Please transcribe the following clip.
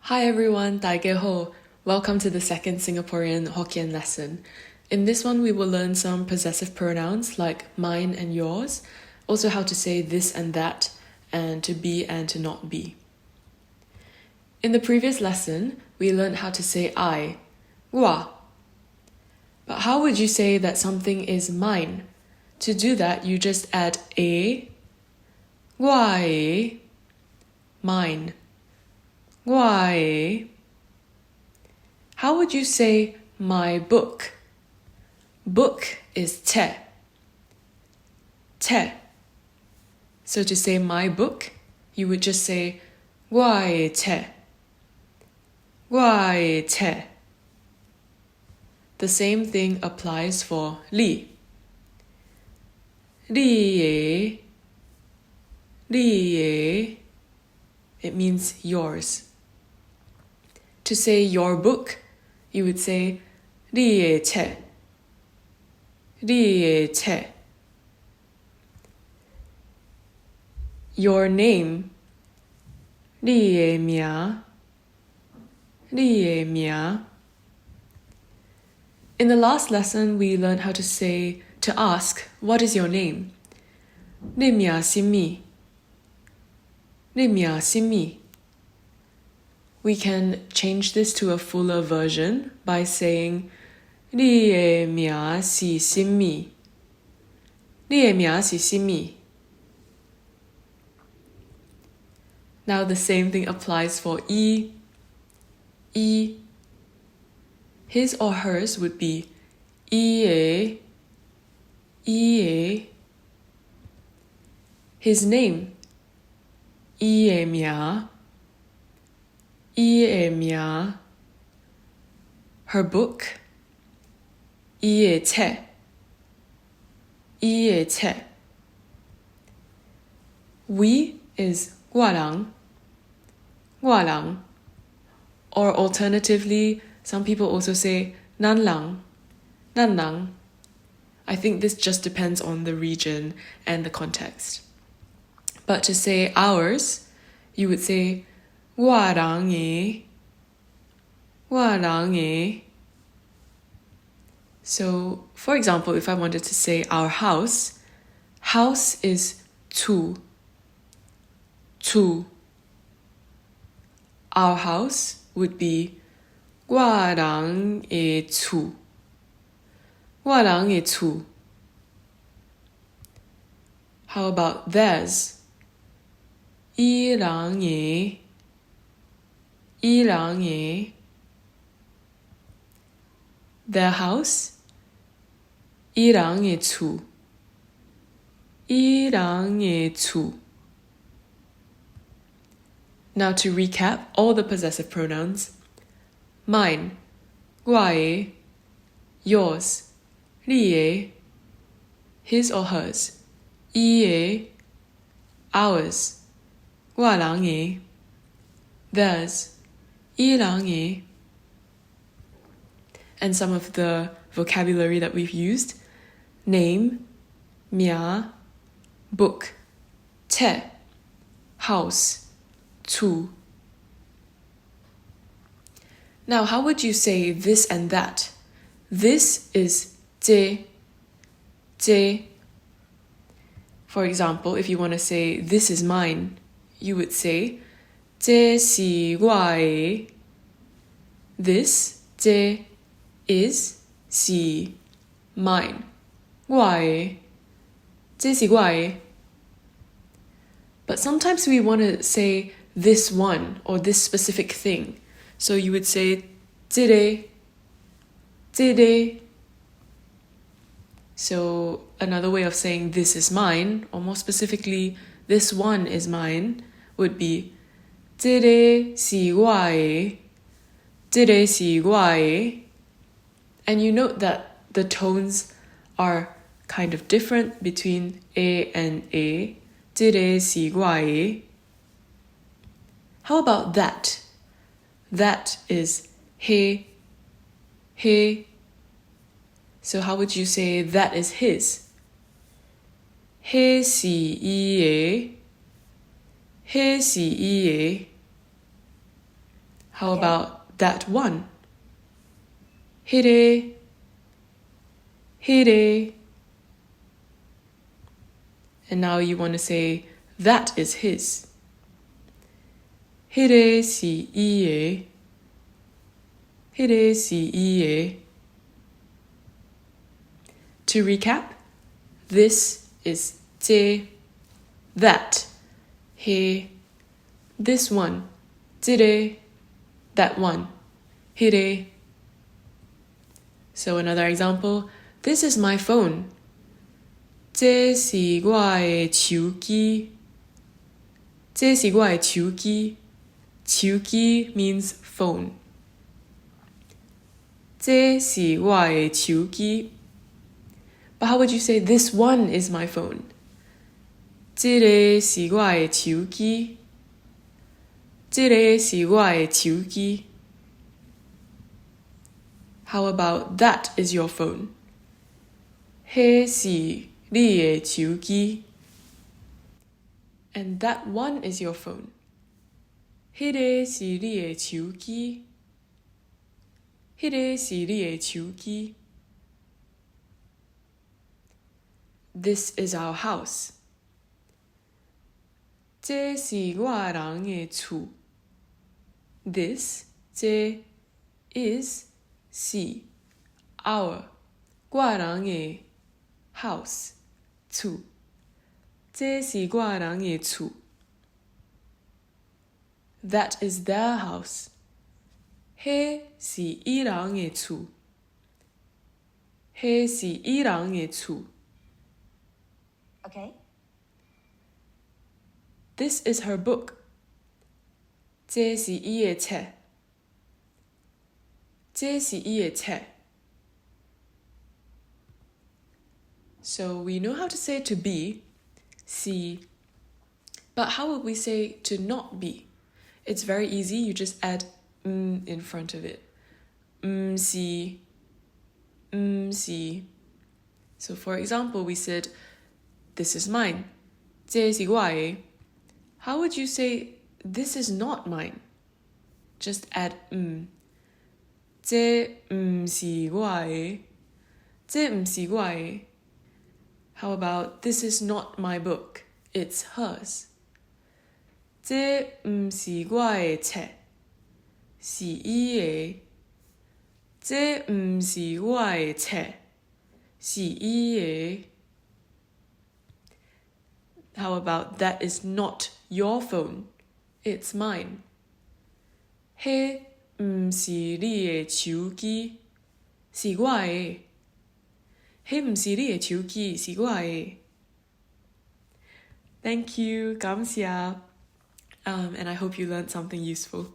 Hi everyone, Taige Ho. Welcome to the second Singaporean Hokkien lesson. In this one, we will learn some possessive pronouns like mine and yours, also how to say this and that, and to be and to not be. In the previous lesson, we learned how to say I, wa. But how would you say that something is mine? To do that, you just add a, wa, mine. Why? How would you say my book? Book is te. Te. So to say my book, you would just say why te. Why te. The same thing applies for li. Li. Li. It means yours. To say your book, you would say 你的册. 你的册. Your name, 你的名. 你的名. In the last lesson, we learned how to ask, what is your name? 你名是乜? 你名是乜? We can change this to a fuller version by saying 你的名是什麼? 你的名是什麼? Now the same thing applies for e. E. His or hers would be 伊的. 伊的. His name. 伊的名. 伊的名. Her book. 伊的冊. 伊的冊. We is 我人. 我人. Or alternatively, some people also say 咱人. 咱人. I think this just depends on the region and the context. But to say ours, you would say 我人的. 我人的. So, for example, if I wanted to say our house is 厝. 厝. Our house would be 我人的厝. 我人的厝. How about theirs? 伊人的. 伊人的. Their house. 伊人的厝. 伊人的厝. Now to recap all the possessive pronouns. Mine. 我的. Yours. 你的. His or hers. 伊的. Ours. 我人的. Theirs. 伊人的. And some of the vocabulary that we've used. Name, 名, book, 冊, house, 厝. Now, how would you say this and that? This is 這. For example, if you want to say this is mine, you would say 這是我的. This, 這, is 是 mine. 我的. 這是我的. But sometimes we want to say this one or this specific thing. So you would say 這個. 這個. So another way of saying this is mine, or more specifically, this one is mine, would be 這個是我的. 這個是我的. And you note that the tones are kind of different between A and A. 這個是我的. How about that? That is he. So how would you say that is his? 迄是伊的. 迄是伊的. How about that one? Hire, hire. And now you want to say, that is his. Hire si iye. Hire si iye. To recap, this is te, that, he, this one, tire, that one, hire. So another example, this is my phone. 這是我的手機。這是我的手機。手機 means phone. 這是我的手機。But how would you say this one is my phone? 這個是我的手機。這個是我的手機。How about that is your phone? 那是你的手機。And that one is your phone. 那個是你的手機。那個是你的手機。This is our house. 這是我人的厝。This, 這 is, 是 our 我人的 house 厝。這是我人的厝。That is their house. 那是伊人的厝。那是伊人的厝。Okay. This is her book. 這是伊的冊。這是伊的冊。So we know how to say to be, see, but how would we say to not be? It's very easy, you just add in front of it. See, see. So for example, we said, this is mine. 這是我的。How would you say, this is not mine? Just add 這不是我的。這不是我的。How about, this is not my book, it's hers. 這不是我的冊，是伊的。這不是我的冊，是伊的。How about, that is not your phone, it's mine. 那不是你的手機，是我的。那不是你的手機，是我的。Thank you, 感謝。And I hope you learned something useful.